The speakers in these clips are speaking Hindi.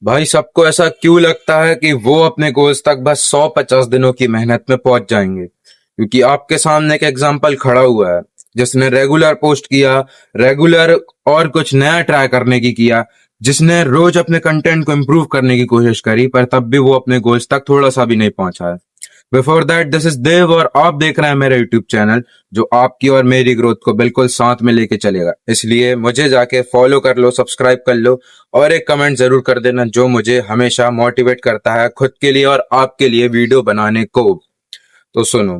भाई सबको ऐसा क्यों लगता है कि वो अपने गोल्स तक बस 150 दिनों की मेहनत में पहुंच जाएंगे? क्योंकि आपके सामने एक एग्जाम्पल खड़ा हुआ है जिसने रेगुलर पोस्ट किया, रेगुलर और कुछ नया ट्राई करने की किया, जिसने रोज अपने कंटेंट को इम्प्रूव करने की कोशिश करी, पर तब भी वो अपने गोल्स तक थोड़ा सा भी नहीं पहुंचा है। बिफोर दैट, दिस इज देव और आप देख रहे हैं मेरा यूट्यूब चैनल जो आपकी और मेरी ग्रोथ को बिल्कुल साथ में लेके चलेगा। इसलिए मुझे जाके फॉलो कर लो, सब्सक्राइब कर लो और एक कमेंट जरूर कर देना जो मुझे हमेशा मोटिवेट करता है खुद के लिए और आपके लिए वीडियो बनाने को। तो सुनो,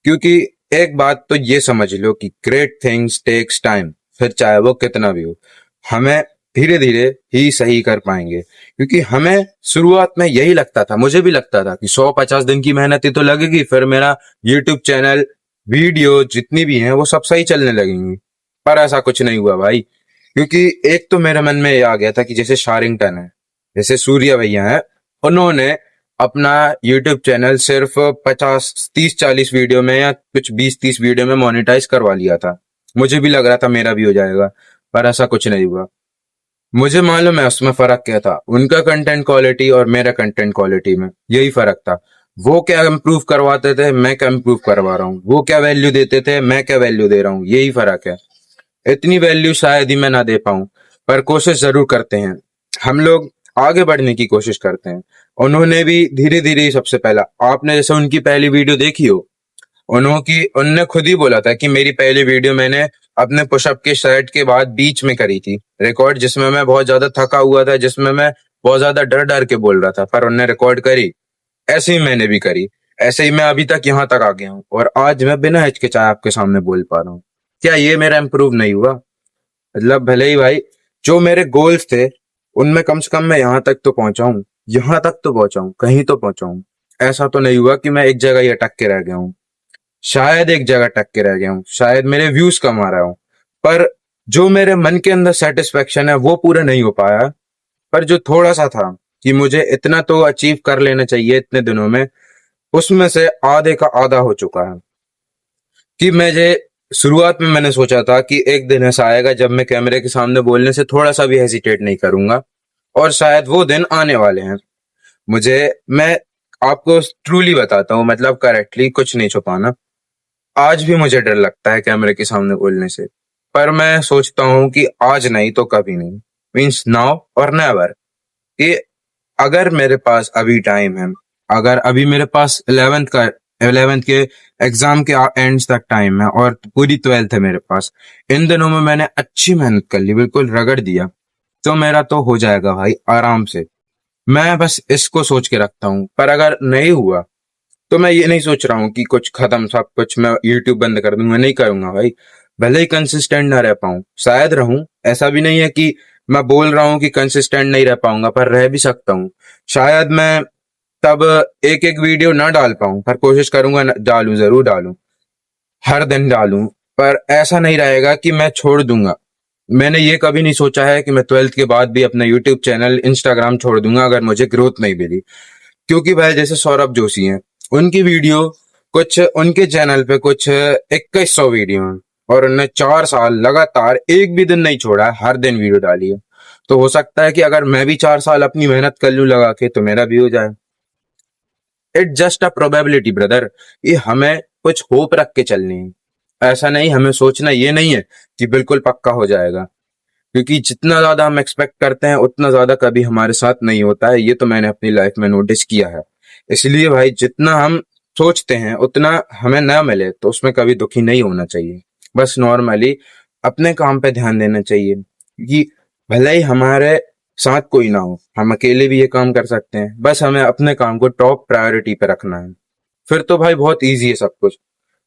क्योंकि एक बात तो ये समझ लो कि ग्रेट थिंग्स टेक्स टाइम, फिर चाहे वो कितना भी हो। हमें धीरे धीरे ही सही कर पाएंगे, क्योंकि हमें शुरुआत में यही लगता था, मुझे भी लगता था कि 150 दिन की मेहनत ही तो लगेगी, फिर मेरा यूट्यूब चैनल, वीडियो जितनी भी हैं वो सब सही चलने लगेंगी। पर ऐसा कुछ नहीं हुआ भाई, क्योंकि एक तो मेरे मन में ये आ गया था कि जैसे शारिंगटन है, जैसे सूर्या भैया है, उन्होंने अपना यूट्यूब चैनल सिर्फ 50 30 40 वीडियो में या कुछ 20 30 वीडियो में मोनेटाइज करवा लिया था। मुझे भी लग रहा था मेरा भी हो जाएगा, पर ऐसा कुछ नहीं हुआ। मुझे मालूम है उसमें फर्क क्या था, उनका कंटेंट क्वालिटी और मेरा कंटेंट क्वालिटी में यही फर्क था। वो क्या इम्प्रूव करवाते थे, मैं क्या इम्प्रूव करवा रहा हूँ। वो क्या वैल्यू देते थे, मैं क्या वैल्यू दे रहा हूँ, यही फर्क है। इतनी वैल्यू शायद ही मैं ना दे पाऊं, पर कोशिश जरूर करते हैं। हम लोग आगे बढ़ने की कोशिश करते हैं। उन्होंने भी धीरे धीरे, सबसे पहला आपने जैसे उनकी पहली वीडियो देखी हो, उनने खुद ही बोला था कि मेरी पहली वीडियो मैंने अपने पुशअप के सेट के बाद बीच में करी थी रिकॉर्ड, जिसमें मैं बहुत ज्यादा थका हुआ था, जिसमें मैं बहुत ज्यादा डर डर के बोल रहा था, पर उनने रिकॉर्ड करी। ऐसे ही मैंने भी करी। ऐसे ही मैं अभी तक यहाँ तक आ गया हूँ और आज मैं बिना हिचकिचाए आपके सामने बोल पा रहा हूँ। क्या ये मेरा इम्प्रूव नहीं हुआ? मतलब भले ही भाई जो मेरे गोल्स थे उनमें कम से कम मैं यहाँ तक तो पहुंचा हूँ, यहाँ तक तो पहुंचा हूँ, कहीं तो पहुंचा हूँ। ऐसा तो नहीं हुआ कि मैं एक जगह ही अटक के रह गया हूँ। शायद एक जगह अटक के रह गया हूँ, शायद मेरे व्यूज कम आ रहा हूँ, पर जो मेरे मन के अंदर सेटिस्फेक्शन है वो पूरा नहीं हो पाया। पर जो थोड़ा सा था कि मुझे इतना तो अचीव कर लेना चाहिए इतने दिनों में, उसमें से आधे का आधा हो चुका है। कि मुझे शुरुआत में मैंने सोचा था कि एक दिन ऐसा आएगा जब मैं कैमरे के सामने बोलने से थोड़ा सा भी हेजिटेट नहीं करूंगा, और शायद वो दिन आने वाले हैं। मुझे मैं आपको ट्रूली बताता हूँ, मतलब करेक्टली, कुछ नहीं छुपाना। आज भी मुझे डर लगता है कैमरे के सामने बोलने से, पर मैं सोचता हूँ कि आज नहीं तो कभी नहीं, मीन्स नाउ और नेवर। कि अगर मेरे पास अभी टाइम है, अगर अभी मेरे पास 11th के एग्जाम के एंड तक टाइम है और पूरी 12th है मेरे पास, इन दिनों में मैंने अच्छी मेहनत कर ली, बिल्कुल रगड़ दिया, तो मेरा तो हो जाएगा भाई आराम से। मैं बस इसको सोच के रखता हूँ। पर अगर नहीं हुआ तो मैं ये नहीं सोच रहा हूँ कि कुछ खत्म, सब कुछ मैं यूट्यूब बंद कर दूंगा, नहीं करूंगा भाई। भले ही कंसिस्टेंट ना रह पाऊं, शायद रहूं, ऐसा भी नहीं है कि मैं बोल रहा हूँ कि कंसिस्टेंट नहीं रह पाऊंगा, पर रह भी सकता हूँ। शायद मैं तब एक एक वीडियो ना डाल पाऊं, पर कोशिश करूंगा डालूं, जरूर डालूं, हर दिन डालूं। पर ऐसा नहीं रहेगा कि मैं छोड़ दूंगा। मैंने ये कभी नहीं सोचा है कि मैं 12th के बाद भी अपना यूट्यूब चैनल, इंस्टाग्राम छोड़ दूंगा अगर मुझे ग्रोथ नहीं मिली। क्योंकि भाई जैसे सौरभ जोशी हैं, उनकी वीडियो, कुछ उनके चैनल पे कुछ 2100 वीडियो हैं, और उन्होंने 4 साल लगातार एक भी दिन नहीं छोड़ा, हर दिन वीडियो डाली है। तो हो सकता है कि अगर मैं भी 4 साल अपनी मेहनत कर लूं लगा के, तो मेरा भी हो जाए। It just a probability brother. ये हमें कुछ होप रख के चलनी है। ऐसा नहीं, हमें सोचना ये नहीं है कि बिल्कुल पक्का हो जाएगा, क्योंकि जितना ज्यादा हम एक्सपेक्ट करते हैं उतना ज्यादा कभी हमारे साथ नहीं होता है। ये तो मैंने अपनी लाइफ में नोटिस किया है। इसलिए भाई जितना हम सोचते हैं उतना हमें ना मिले तो उसमें कभी दुखी नहीं होना चाहिए। बस नॉर्मली अपने काम पे ध्यान देना चाहिए, कि भले ही हमारे साथ कोई ना हो, हम अकेले भी ये काम कर सकते हैं। बस हमें अपने काम को टॉप प्रायोरिटी पे रखना है, फिर तो भाई बहुत ईजी है सब कुछ।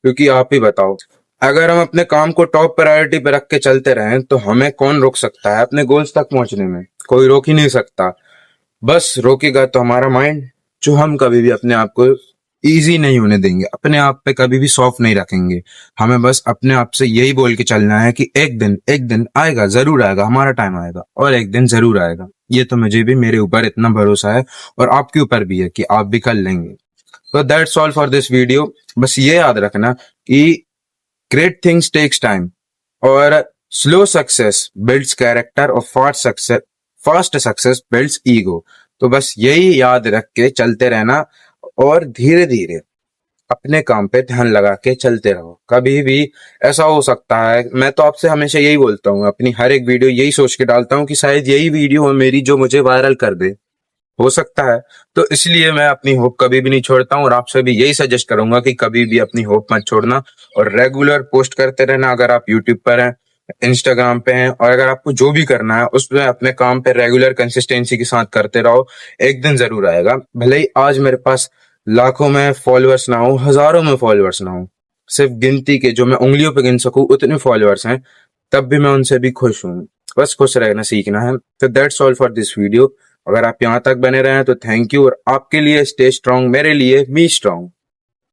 क्योंकि आप ही बताओ, अगर हम अपने काम को टॉप प्रायोरिटी पे रख के चलते रहें तो हमें कौन रोक सकता है अपने गोल्स तक पहुंचने में? कोई रोक ही नहीं सकता। बस रोकेगा तो हमारा माइंड, जो हम कभी भी अपने आप को इजी नहीं होने देंगे, अपने आप पे कभी भी सॉफ्ट नहीं रखेंगे। हमें बस अपने आप से यही बोल के चलना है कि एक दिन आएगा, जरूर आएगा, हमारा टाइम आएगा और एक दिन जरूर आएगा। ये तो मुझे भी, मेरे ऊपर इतना भरोसा है और आपके ऊपर भी है कि आप भी कर लेंगे। तो that's all for this video. बस ये याद रखना कि ग्रेट थिंग्स टेक्स टाइम, और स्लो सक्सेस बिल्ड्स कैरेक्टर, और फास्ट सक्सेस बिल्ड्स ईगो। तो बस यही याद रख के चलते रहना और धीरे धीरे अपने काम पे ध्यान लगा के चलते रहो। कभी भी ऐसा हो सकता है, मैं तो आपसे हमेशा यही बोलता हूँ, अपनी हर एक वीडियो यही सोच के डालता हूँ कि शायद यही वीडियो हो मेरी जो मुझे वायरल कर दे, हो सकता है। तो इसलिए मैं अपनी होप कभी भी नहीं छोड़ता हूँ और आपसे भी यही सजेस्ट करूंगा कि कभी भी अपनी होप मत छोड़ना और रेगुलर पोस्ट करते रहना। अगर आप यूट्यूब पर हैं, इंस्टाग्राम पे हैं और अगर आपको जो भी करना है उसमें अपने काम पे रेगुलर कंसिस्टेंसी के साथ करते रहो, एक दिन जरूर आएगा। भले ही आज मेरे पास लाखों में फॉलोअर्स ना हो, हजारों में फॉलोअर्स ना हो, सिर्फ गिनती के जो मैं उंगलियों पे गिन सकूं उतने फॉलोअर्स हैं, तब भी मैं उनसे भी खुश हूँ। बस खुश रहना सीखना है। तो that's all for this video. अगर आप यहाँ तक बने रहे हैं तो थैंक यू, और आपके लिए स्टे स्ट्रांग, मेरे लिए मी स्ट्रांग।